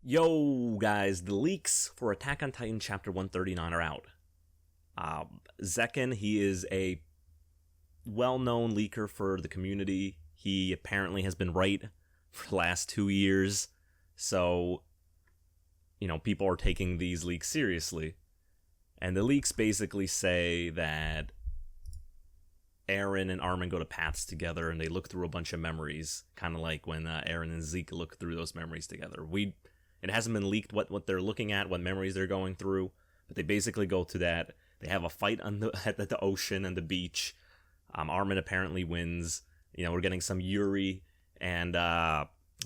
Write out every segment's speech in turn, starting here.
Yo, guys, the leaks for Attack on Titan Chapter 139 are out. Zekken, he is a well-known leaker for the community. He apparently has been right for the last 2 years. So, people are taking these leaks seriously. And the leaks basically say that Eren and Armin go to paths together and they look through a bunch of memories. Kind of like when Eren and Zeke look through those memories together. It hasn't been leaked what they're looking at, what memories they're going through, but they basically go to that. They have a fight at the ocean and the beach. Armin apparently wins. We're getting some Yuri and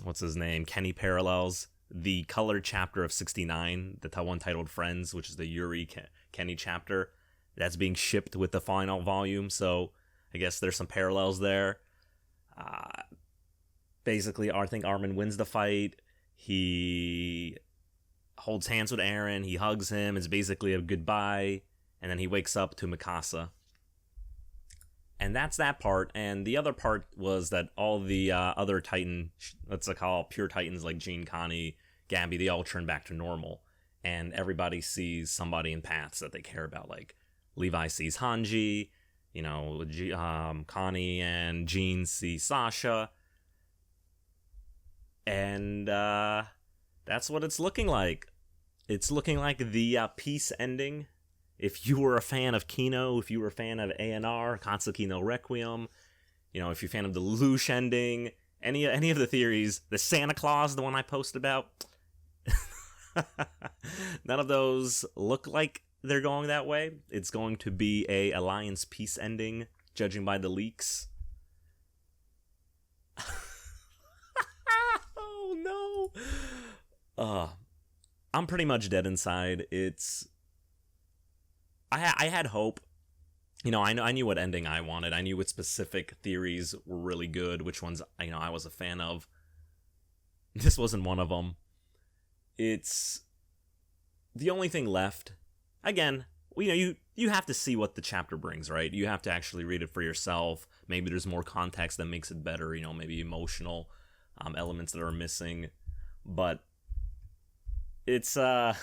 what's his name, Kenny parallels. The colored chapter of 69, the one titled Friends, which is the Yuri Kenny chapter, that's being shipped with the final volume. So I guess there's some parallels there. Basically, I think Armin wins the fight. He holds hands with Eren, he hugs him, it's basically a goodbye, and then he wakes up to Mikasa. And that's that part, and the other part was that all the other Titan, let's call pure Titans like Jean, Connie, Gabby, they all turn back to normal. And everybody sees somebody in paths that they care about, like Levi sees Hanji, Connie and Jean see Sasha. And that's what it's looking like. It's looking like the peace ending. If you were a fan of Kino, if you were a fan of ANR, Katsuki no Requiem, if you're a fan of the Lelouch ending, any of the theories, the Santa Claus, the one I posted about, none of those look like they're going that way. It's going to be a Alliance peace ending, judging by the leaks. Oh no! I'm pretty much dead inside. I had hope. I knew what ending I wanted. I knew what specific theories were really good, which ones I was a fan of. This wasn't one of them. It's the only thing left. Again, you have to see what the chapter brings, right? You have to actually read it for yourself. Maybe there's more context that makes it better. Maybe emotional elements that are missing. But it's it'll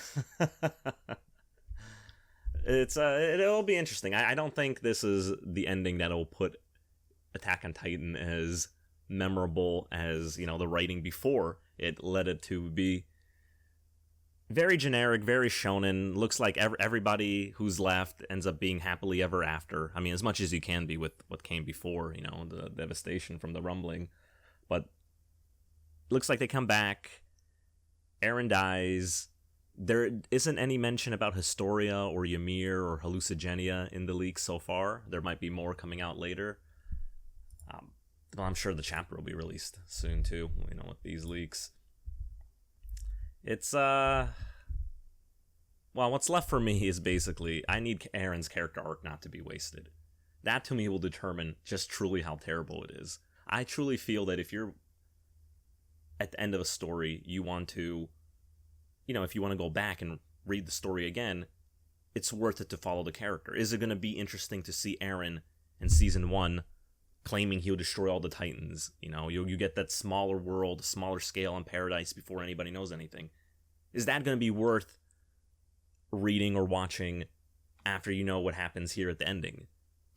be interesting. I don't think this is the ending that'll put Attack on Titan as memorable as the writing before it led it to be. Very generic, very shonen. Looks like everybody who's left ends up being happily ever after. I mean, as much as you can be with what came before, the devastation from the rumbling. But looks like they come back. Eren dies. There isn't any mention about Historia or Ymir or Hallucigenia in the leaks so far. There might be more coming out later. Well, I'm sure the chapter will be released soon too, with these leaks. It's, well, what's left for me is basically, I need Eren's character arc not to be wasted. That to me will determine just truly how terrible it is. I truly feel that if you're at the end of a story, you want to, if you want to go back and read the story again, it's worth it to follow the character. Is it going to be interesting to see Eren in Season 1 claiming he'll destroy all the Titans? You get that smaller world, smaller scale on Paradise before anybody knows anything. Is that going to be worth reading or watching after you know what happens here at the ending?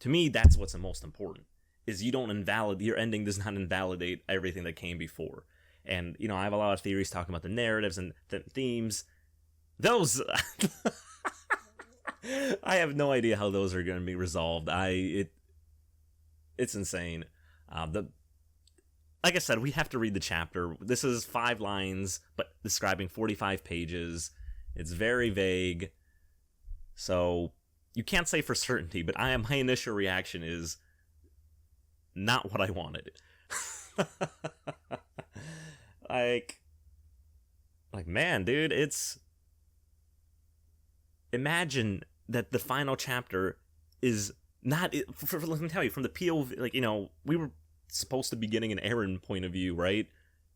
To me, that's what's the most important. Is your ending does not invalidate everything that came before. And, I have a lot of theories talking about the narratives and themes. Those, I have no idea how those are going to be resolved. It's insane. Like I said, we have to read the chapter. This is 5 lines, but describing 45 pages. It's very vague. So, you can't say for certainty, but my initial reaction is not what I wanted. Like, man, dude, imagine that the final chapter is not, let me tell you, from the POV, we were supposed to be getting an Eren point of view, right?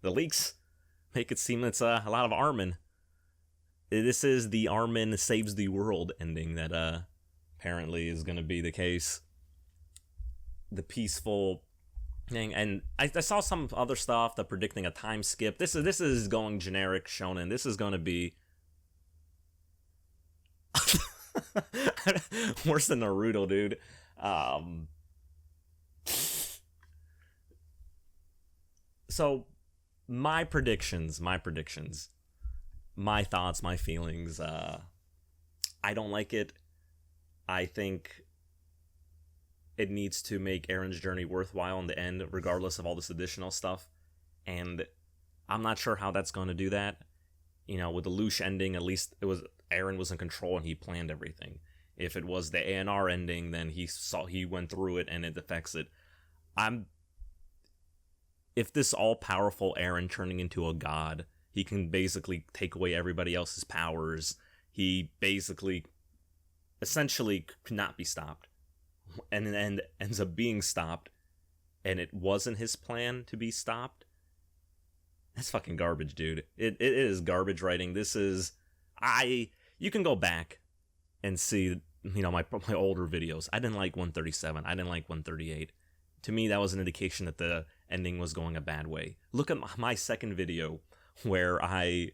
The leaks make it seem it's a lot of Armin. This is the Armin saves the world ending that apparently is going to be the case. The peaceful And I saw some other stuff that predicting a time skip. This is going generic shonen. This is going to be worse than Naruto, dude. Um, so my predictions, my thoughts, my feelings. I don't like it. I think it needs to make Aaron's journey worthwhile in the end, regardless of all this additional stuff. And I'm not sure how that's going to do that. With the Lush ending, at least it was Aaron was in control and he planned everything. If it was the ANR ending, then he went through it and it affects it. I'm If this all powerful Aaron turning into a god, he can basically take away everybody else's powers. He basically, essentially, could not be stopped, and in the end ends up being stopped, and it wasn't his plan to be stopped. That's fucking garbage, dude. It is garbage writing. This is you can go back and see my older videos. I didn't like 137. I didn't like 138. To me, that was an indication that the ending was going a bad way. Look at my second video where I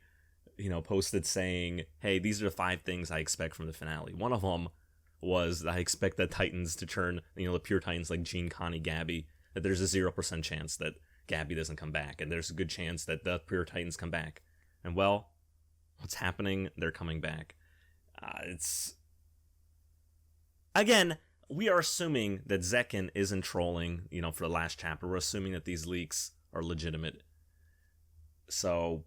posted saying, hey, these are the 5 things I expect from the finale. One of them was that I expect the Titans to turn, the pure Titans like Jean, Connie, Gabby, that there's a 0% chance that Gabby doesn't come back, and there's a good chance that the pure Titans come back. And well, what's happening? They're coming back. It's... Again, we are assuming that Zekken isn't trolling, for the last chapter. We're assuming that these leaks are legitimate. So...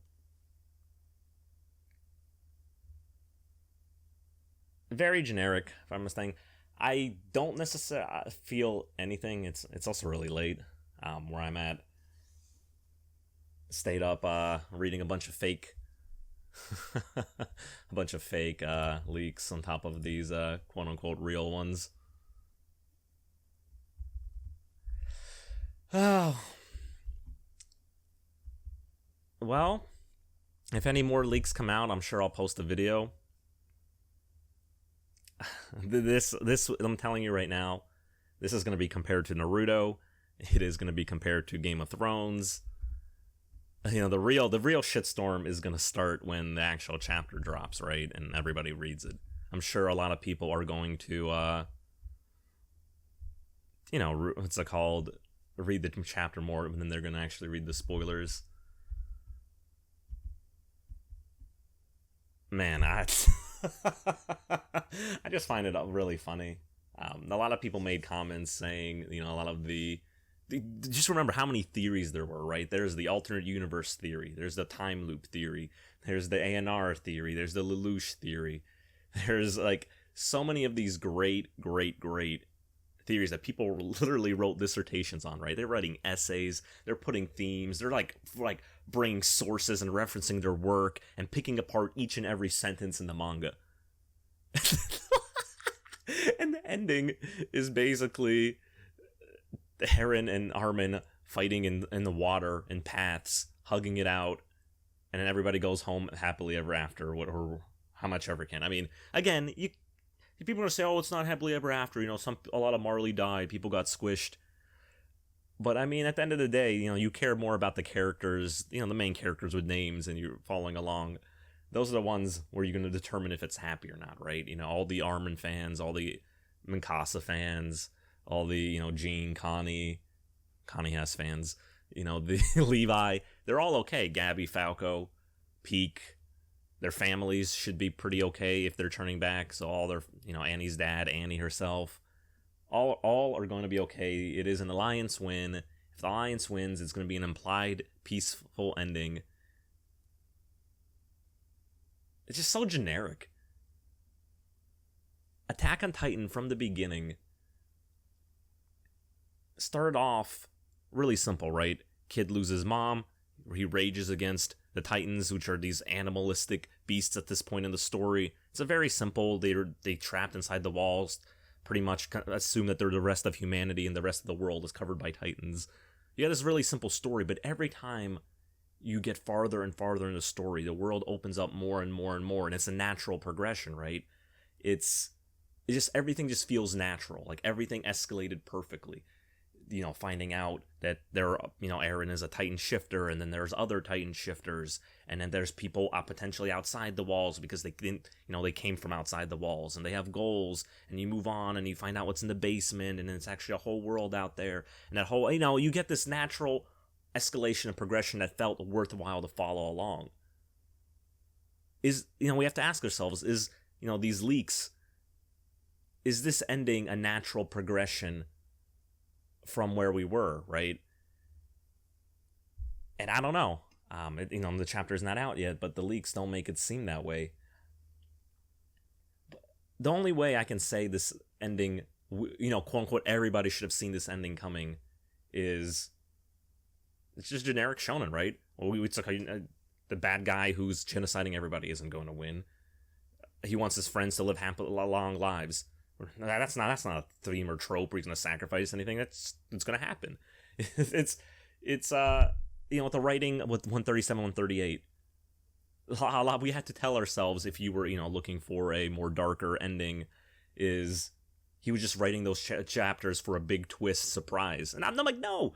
very generic, if I'm mistaken. I don't necessarily feel anything. It's also really late where I'm at. Stayed up reading a bunch of fake leaks on top of these quote-unquote real ones. Oh. Well, if any more leaks come out, I'm sure I'll post a video. This I'm telling you right now, this is going to be compared to Naruto. It is going to be compared to Game of Thrones. The real shitstorm is going to start when the actual chapter drops, right? And everybody reads it. I'm sure a lot of people are going to what's it called? Read the chapter more, and then they're going to actually read the spoilers. Man, I just find it really funny. A lot of people made comments saying, a lot of the just remember how many theories there were, right? There's the alternate universe theory. There's the time loop theory. There's the ANR theory. There's the Lelouch theory. There's so many of these great theories that people literally wrote dissertations on, right? They're writing essays. They're putting themes. They're like bringing sources and referencing their work and picking apart each and every sentence in the manga. And the ending is basically Heron and Armin fighting in the water in paths, hugging it out, and then everybody goes home happily ever after, or how much ever can. I mean, again, people are gonna say, "Oh, it's not happily ever after." A lot of Marley died, people got squished. But I mean, at the end of the day, you care more about the characters, the main characters with names, and you're following along. Those are the ones where you're going to determine if it's happy or not, right? All the Armin fans, all the Mikasa fans, all the, Jean, Connie has fans, the Levi, they're all okay. Gabby, Falco, Peak, their families should be pretty okay if they're turning back. So all their, Annie's dad, Annie herself, all are going to be okay. It is an alliance win. If the alliance wins, it's going to be an implied peaceful ending. It's just so generic. Attack on Titan from the beginning started off really simple, right? Kid loses mom. He rages against the Titans, which are these animalistic beasts at this point in the story. It's a very simple. They trapped inside the walls. Pretty much assume that they're the rest of humanity and the rest of the world is covered by Titans. You got this really simple story, but every time you get farther and farther in the story, the world opens up more and more and more, and it's a natural progression, right? It's just everything just feels natural, like everything escalated perfectly. finding out that Eren is a Titan shifter, and then there's other Titan shifters, and then there's people potentially outside the walls because they didn't, they came from outside the walls, and they have goals, and you move on and you find out what's in the basement, and it's actually a whole world out there, and that whole, you get this natural escalation and progression that felt worthwhile to follow along. We have to ask ourselves, is these leaks, is this ending a natural progression from where we were, right? And I don't know. The chapter's not out yet, but the leaks don't make it seem that way. The only way I can say this ending, quote unquote, everybody should have seen this ending coming, is it's just generic shonen, right? Well, it's like the bad guy who's genociding everybody isn't going to win. He wants his friends to live long lives. That's not a theme or trope where he's going to sacrifice anything. It's going to happen. It's with the writing with 137, 138, a lot we had to tell ourselves, if you were looking for a more darker ending, is he was just writing those chapters for a big twist surprise. And I'm like, no,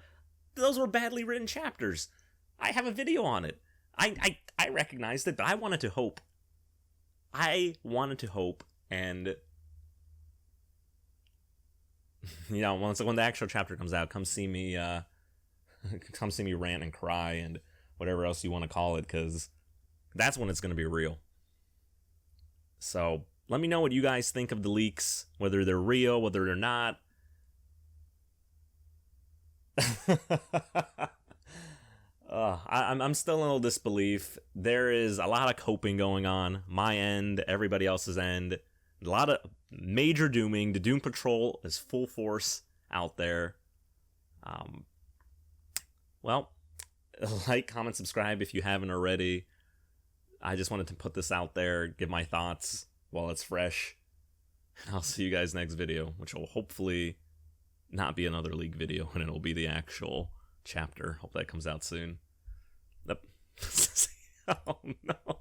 those were badly written chapters. I have a video on it. I recognized it, but I wanted to hope. And when the actual chapter comes out, come see me rant and cry and whatever else you want to call it, because that's when it's going to be real. So let me know what you guys think of the leaks, whether they're real, whether they're not. I'm still in a little disbelief. There is a lot of coping going on. My end, everybody else's end. A lot of major dooming. The Doom Patrol is full force out there. Well, like, comment, subscribe if you haven't already. I just wanted to put this out there, give my thoughts while it's fresh. And I'll see you guys next video, which will hopefully not be another leak video, and it'll be the actual chapter. Hope that comes out soon. Yep. Oh no.